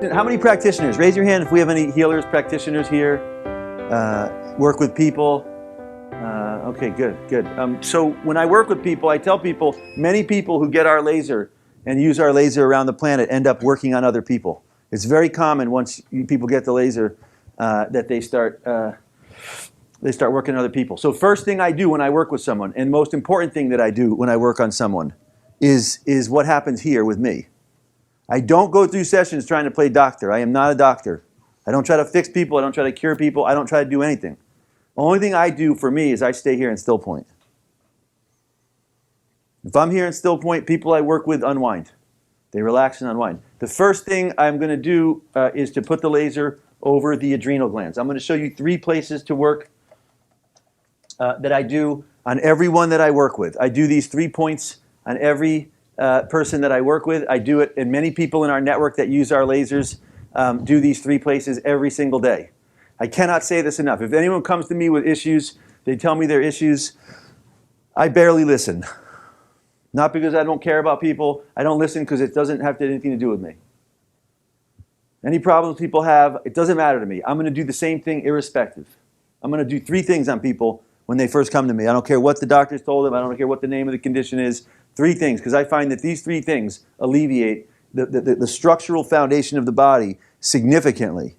How many practitioners? Raise your hand if we have any healers, practitioners here. Work with people. Okay, good. So when I work with people, I tell people, many people who get our laser and use our laser around the planet end up working on other people. It's very common once people get the laser that they start working on other people. So first thing I do when I work with someone, and most important thing that I do when I work on someone, is what happens here with me. I don't go through sessions trying to play doctor. I am not a doctor. I don't try to fix people. I don't try to cure people. I don't try to do anything. The only thing I do for me is I stay here in still point. If I'm here in still point, people I work with unwind. They relax and unwind. The first thing I'm going to do is to put the laser over the adrenal glands. I'm going to show you 3 places to work that I do on everyone that I work with. I do these 3 points on every person that I work with. I do it, and many people in our network that use our lasers do these 3 places every single day. I cannot say this enough. If anyone comes to me with issues, they tell me their issues, I barely listen. Not because I don't care about people. I don't listen because it doesn't have anything to do with me. Any problems people have, it doesn't matter to me. I'm going to do the same thing irrespective. I'm going to do 3 things on people when they first come to me. I don't care what the doctors told them. I don't care what the name of the condition is. 3 things, because I find that these 3 things alleviate the structural foundation of the body significantly.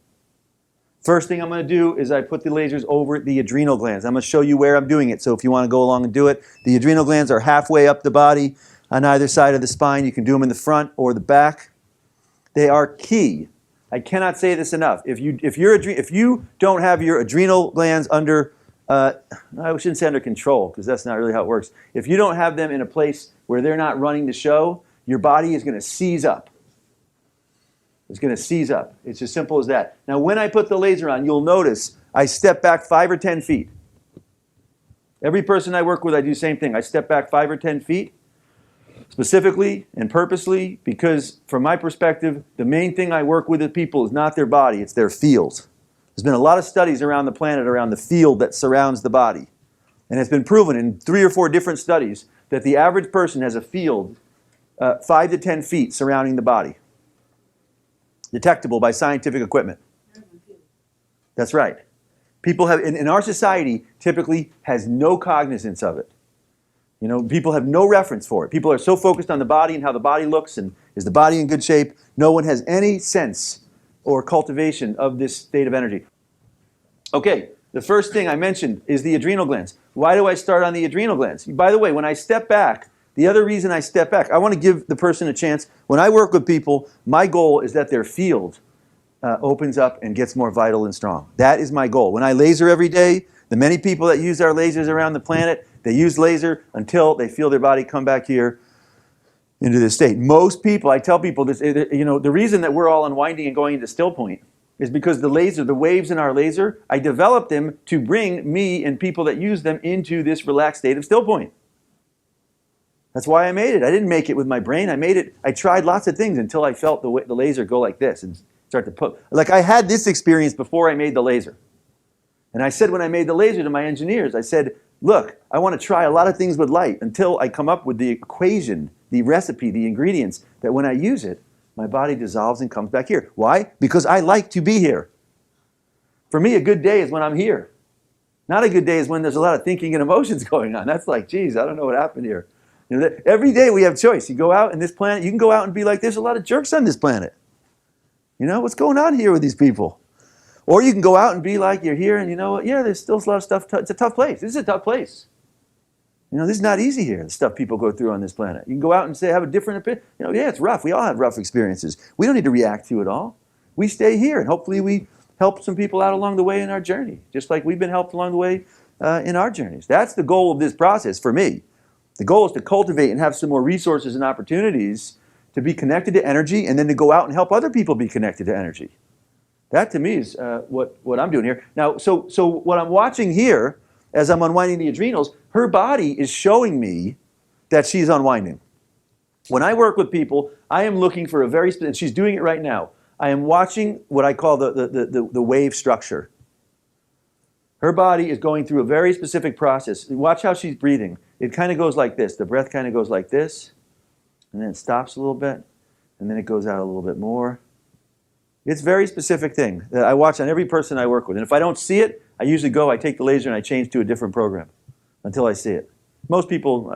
First thing I'm going to do is I put the lasers over the adrenal glands. I'm going to show you where I'm doing it, so if you want to go along and do it. The adrenal glands are halfway up the body on either side of the spine. You can do them in the front or the back. They are key. I cannot say this enough. If you don't have your adrenal glands under, I shouldn't say under control, because that's not really how it works. If you don't have them in a place where they're not running the show, your body is going to seize up. It's going to seize up. It's as simple as that. Now, when I put the laser on, you'll notice I step back 5 or 10 feet. Every person I work with, I do the same thing. I step back 5 or 10 feet, specifically and purposely, because from my perspective, the main thing I work with people is not their body, it's their field. There's been a lot of studies around the planet around the field that surrounds the body. And it's been proven in 3 or 4 different studies that the average person has a field 5 to 10 feet surrounding the body. Detectable by scientific equipment. That's right. People have, in our society, typically has no cognizance of it. You know, people have no reference for it. People are so focused on the body and how the body looks and is the body in good shape. No one has any sense or cultivation of this state of energy. Okay, the first thing I mentioned is the adrenal glands. Why do I start on the adrenal glands? By the way, when I step back, the other reason I step back, I want to give the person a chance. When I work with people, my goal is that their field opens up and gets more vital and strong. That is my goal. When I laser every day, the many people that use our lasers around the planet, they use laser until they feel their body come back here into this state. Most people, I tell people this, you know, the reason that we're all unwinding and going into still point is because the laser, the waves in our laser, I developed them to bring me and people that use them into this relaxed state of still point. That's why I made it. I didn't make it with my brain. I made it. I tried lots of things until I felt the laser go like this and start to put. Like I had this experience before I made the laser. And I said when I made the laser to my engineers, I said, look, I want to try a lot of things with light until I come up with the equation, the recipe, the ingredients that when I use it, my body dissolves and comes back here. Why? Because I like to be here. For me, a good day is when I'm here. Not a good day is when there's a lot of thinking and emotions going on. That's like, geez, I don't know what happened here. You know, every day we have choice. You go out in this planet, you can go out and be like, there's a lot of jerks on this planet. You know, what's going on here with these people? Or you can go out and be like, you're here and you know what, yeah, there's still a lot of stuff. It's a tough place. This is a tough place. You know, this is not easy here, the stuff people go through on this planet. You can go out and say, have a different opinion. You know, yeah, it's rough. We all have rough experiences. We don't need to react to it all. We stay here and hopefully we help some people out along the way in our journey, just like we've been helped along the way in our journeys. That's the goal of this process for me. The goal is to cultivate and have some more resources and opportunities to be connected to energy and then to go out and help other people be connected to energy. That to me is what I'm doing here. Now, so what I'm watching here as I'm unwinding the adrenals, her body is showing me that she's unwinding. When I work with people, I am looking for a very specific, and she's doing it right now. I am watching what I call the wave structure. Her body is going through a very specific process. Watch how she's breathing. It kind of goes like this. The breath kind of goes like this, and then it stops a little bit, and then it goes out a little bit more, It's a very specific thing that I watch on every person I work with. And if I don't see it, I usually I take the laser and I change to a different program until I see it. Most people,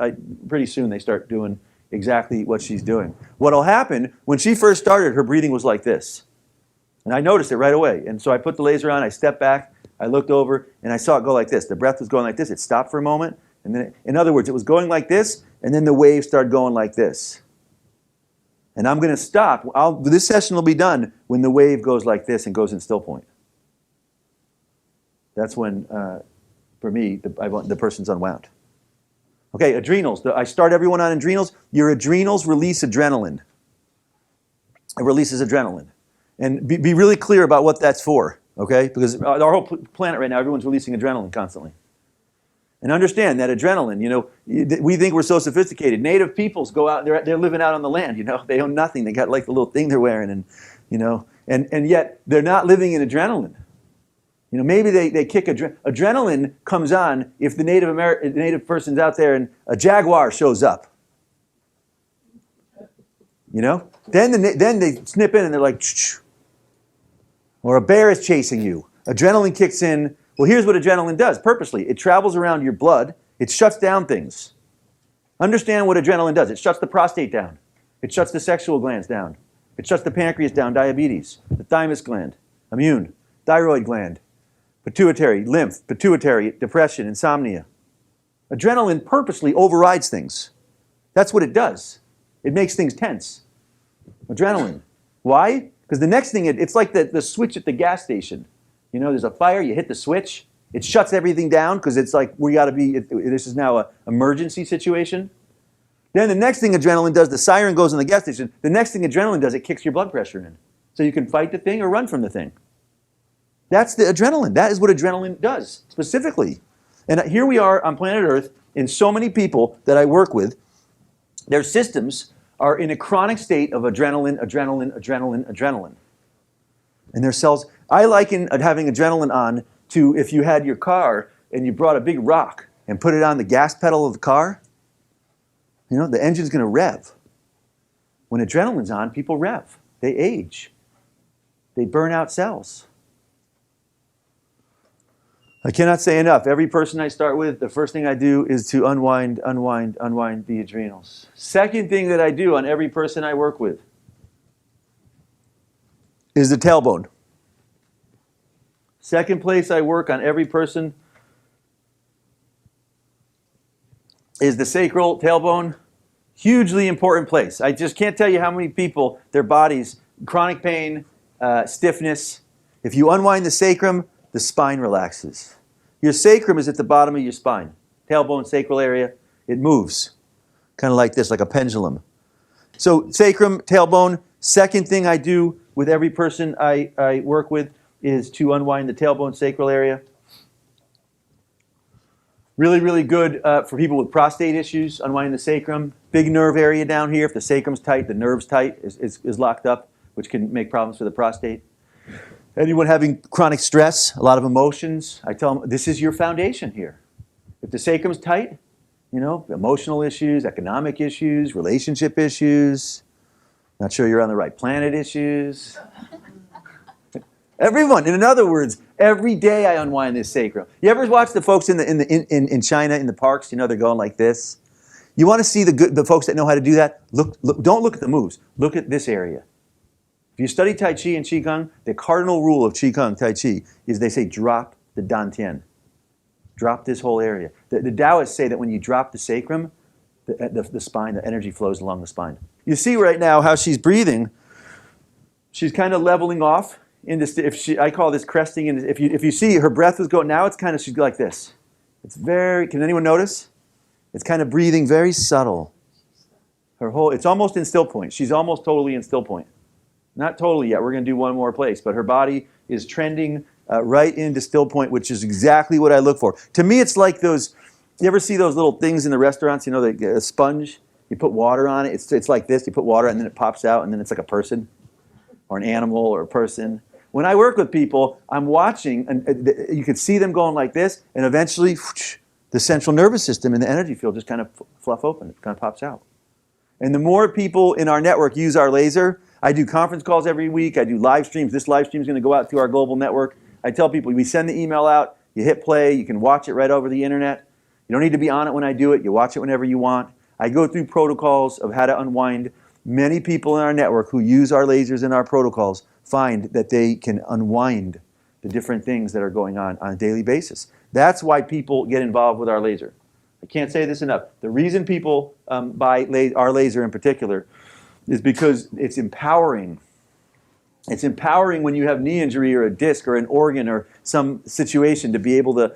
pretty soon they start doing exactly what she's doing. What'll happen, when she first started, her breathing was like this. And I noticed it right away. And so I put the laser on, I stepped back, I looked over, and I saw it go like this. The breath was going like this. It stopped for a moment. And then, in other words, it was going like this, and then the wave started going like this. And I'm going to stop. This session will be done when the wave goes like this and goes in still point. That's when, for me, the person's unwound. Okay, adrenals. I start everyone on adrenals. Your adrenals release adrenaline. It releases adrenaline. And be really clear about what that's for, okay? Because our whole planet right now, everyone's releasing adrenaline constantly. And understand that adrenaline, we think we're so sophisticated. Native peoples go out, they're living out on the land, They own nothing. They got like the little thing they're wearing, and yet they're not living in adrenaline. Maybe they kick adrenaline comes on if the native person's out there and a jaguar shows up. Then they snip in and they're like, shh. Or a bear is chasing you. Adrenaline kicks in. Well, here's what adrenaline does purposely. It travels around your blood. It shuts down things. Understand what adrenaline does. It shuts the prostate down. It shuts the sexual glands down. It shuts the pancreas down, diabetes, the thymus gland, immune, thyroid gland, pituitary, lymph, pituitary, depression, insomnia. Adrenaline purposely overrides things. That's what it does. It makes things tense. Adrenaline. Why? Because the next thing, it's like the switch at the gas station. There's a fire, you hit the switch, it shuts everything down because it's like this is now an emergency situation. Then the next thing adrenaline does, the siren goes in the gas station. The next thing adrenaline does, it kicks your blood pressure in. So you can fight the thing or run from the thing. That's the adrenaline. That is what adrenaline does, specifically. And here we are on planet Earth, and so many people that I work with, their systems are in a chronic state of adrenaline. And their cells, I liken having adrenaline on to if you had your car and you brought a big rock and put it on the gas pedal of the car, the engine's going to rev. When adrenaline's on, people rev. They age. They burn out cells. I cannot say enough. Every person I start with, the first thing I do is to unwind the adrenals. Second thing that I do on every person I work with is the tailbone. Second place I work on every person is the sacral tailbone. Hugely important place. I just can't tell you how many people, their bodies, chronic pain, stiffness. If you unwind the sacrum, the spine relaxes. Your sacrum is at the bottom of your spine. Tailbone, sacral area, it moves. Kind of like this, like a pendulum. So sacrum, tailbone. Second thing I do with every person I work with is to unwind the tailbone, sacral area. Really, really good for people with prostate issues, unwinding the sacrum. Big nerve area down here. If the sacrum's tight, the nerve's tight, is locked up, which can make problems for the prostate. Anyone having chronic stress, a lot of emotions, I tell them, this is your foundation here. If the sacrum's tight, emotional issues, economic issues, relationship issues, not sure you're on the right planet issues. Everyone, in other words, every day I unwind this sacrum. You ever watch the folks in China in the parks? They're going like this. You want to see the folks that know how to do that? Look, don't look at the moves. Look at this area. If you study Tai Chi and Qigong, the cardinal rule of Qigong, Tai Chi, is they say drop the Dantian. Drop this whole area. The Taoists say that when you drop the sacrum, the spine, the energy flows along the spine. You see right now how she's breathing. She's kind of leveling off. I call this cresting. And if you see her breath was going, now she's like this. Can anyone notice? It's kind of breathing very subtle. It's almost in still point. She's almost totally in still point. Not totally yet. We're going to do one more place. But her body is trending right into still point, which is exactly what I look for. To me, it's like those, you ever see those little things in the restaurants, a sponge? You put water on it. It's like this. You put water and then it pops out and then it's like a person or an animal or a person. When I work with people, I'm watching, and you can see them going like this, and eventually the central nervous system and the energy field just kind of fluff open. It kind of pops out. And the more people in our network use our laser, I do conference calls every week. I do live streams. This live stream is going to go out through our global network. I tell people, we send the email out. You hit play. You can watch it right over the internet. You don't need to be on it when I do it. You watch it whenever you want. I go through protocols of how to unwind. Many people in our network who use our lasers and our protocols find that they can unwind the different things that are going on a daily basis. That's why people get involved with our laser. I can't say this enough. The reason people buy our laser in particular is because it's empowering. It's empowering when you have knee injury or a disc or an organ or some situation to be able to,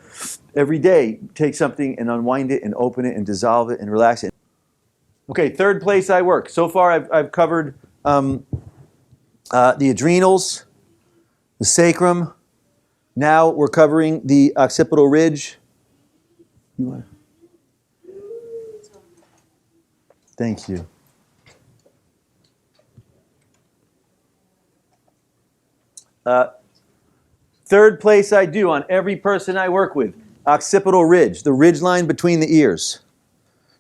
every day, take something and unwind it and open it and dissolve it and relax it. Okay, third place I work. So far I've covered the adrenals, the sacrum. Now we're covering the occipital ridge. Thank you. Third place I do on every person I work with, occipital ridge, the ridge line between the ears.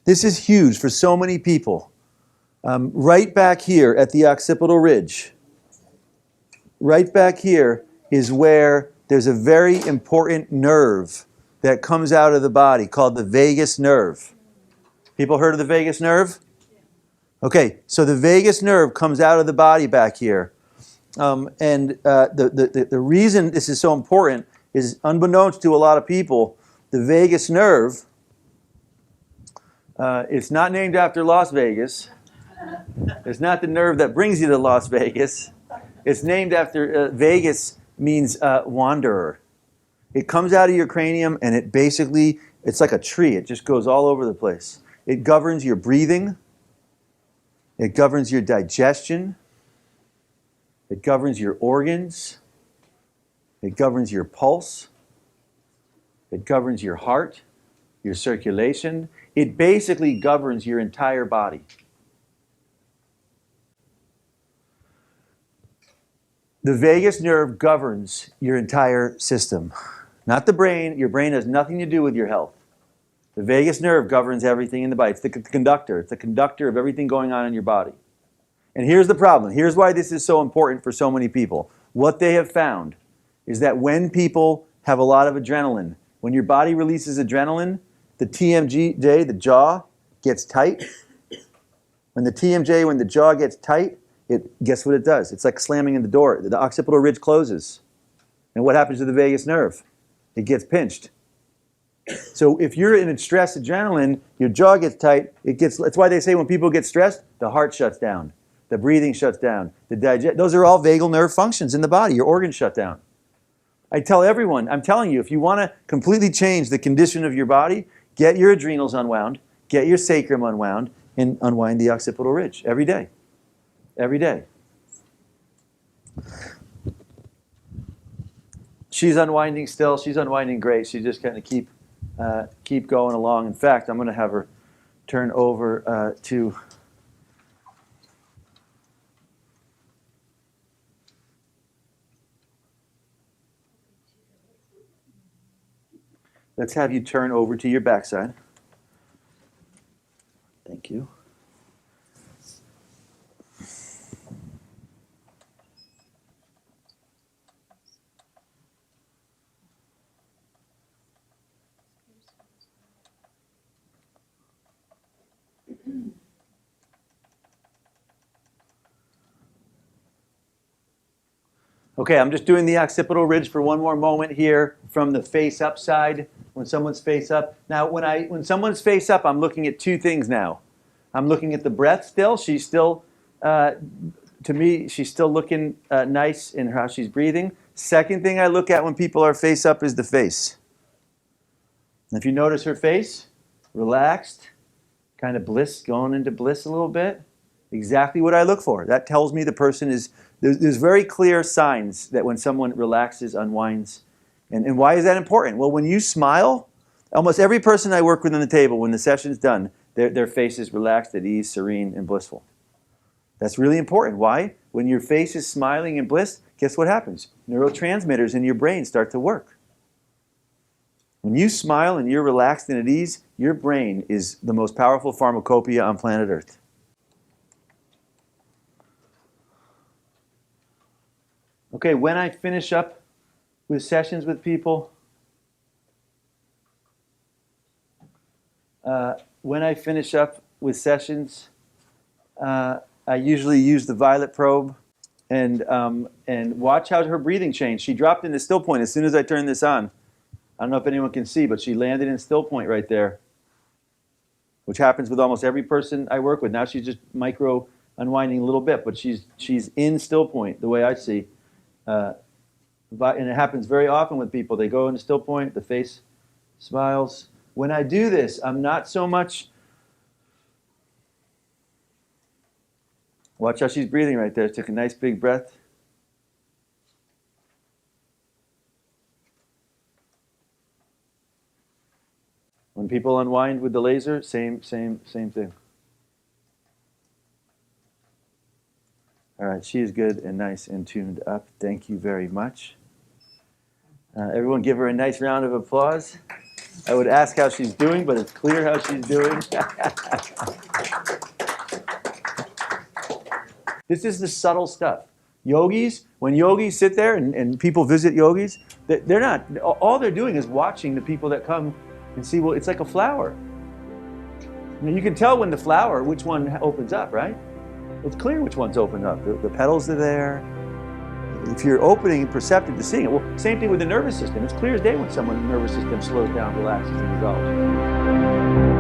This is huge for so many people. Right back here at the occipital ridge, right back here is where there's a very important nerve that comes out of the body called the vagus nerve. People heard of the vagus nerve? Okay, so the vagus nerve comes out of the body back here. The reason this is so important is, unbeknownst to a lot of people, the vagus nerve, it's not named after Las Vegas. It's not the nerve that brings you to Las Vegas. It's named after, Vegas means wanderer. It comes out of your cranium and it basically, it's like a tree. It just goes all over the place. It governs your breathing. It governs your digestion. It governs your organs. It governs your pulse. It governs your heart, your circulation. It basically governs your entire body. The vagus nerve governs your entire system. Not the brain. Your brain has nothing to do with your health. The vagus nerve governs everything in the body. It's the conductor. It's the conductor of everything going on in your body. And here's the problem. Here's why this is so important for so many people. What they have found is that when people have a lot of adrenaline, when your body releases adrenaline, the TMJ, the jaw, gets tight. When the jaw gets tight, guess what it does? It's like slamming in the door. The occipital ridge closes. And what happens to the vagus nerve? It gets pinched. So if you're in stress adrenaline, your jaw gets tight. That's why they say when people get stressed, the heart shuts down. The breathing shuts down. Those are all vagal nerve functions in the body. Your organs shut down. I tell everyone, I'm telling you, if you want to completely change the condition of your body, get your adrenals unwound, get your sacrum unwound, and unwind the occipital ridge every day. Every day. She's unwinding still. She's unwinding great. She's just going to keep going along. In fact, I'm going to have her turn over to... Let's have you turn over to your backside. Thank you. Okay, I'm just doing the occipital ridge for one more moment here from the face up side, when someone's face up. Now, when someone's face up, I'm looking at two things now. I'm looking at the breath still. She's still, to me, she's still looking nice in how she's breathing. Second thing I look at when people are face up is the face. And if you notice her face, relaxed, kind of bliss, going into bliss a little bit. Exactly what I look for. That tells me the person is... There's very clear signs that when someone relaxes, unwinds. And why is that important? Well, when you smile, almost every person I work with on the table, when the session's done, their face is relaxed, at ease, serene, and blissful. That's really important. Why? When your face is smiling and bliss, guess what happens? Neurotransmitters in your brain start to work. When you smile and you're relaxed and at ease, your brain is the most powerful pharmacopoeia on planet Earth. Okay, when I finish up with sessions with people, I usually use the violet probe and watch how her breathing changed. She dropped into still point as soon as I turned this on. I don't know if anyone can see, but she landed in still point right there, which happens with almost every person I work with. Now she's just micro unwinding a little bit, but she's in still point the way I see. And it happens very often with people. They go into still point, the face smiles. When I do this, I'm not so much. Watch how she's breathing right there. Took a nice big breath. When people unwind with the laser, same thing. All right, she is good and nice and tuned up. Thank you very much. Everyone give her a nice round of applause. I would ask how she's doing, but it's clear how she's doing. This is the subtle stuff. Yogis, when yogis sit there and people visit yogis, they're not, all they're doing is watching the people that come and see, well, it's like a flower. You can tell when the flower, which one opens up, right? It's clear which one's opened up. The petals are there. If you're opening and perceptive to seeing it, well, same thing with the nervous system. It's clear as day when someone's nervous system slows down, relaxes, and dissolves.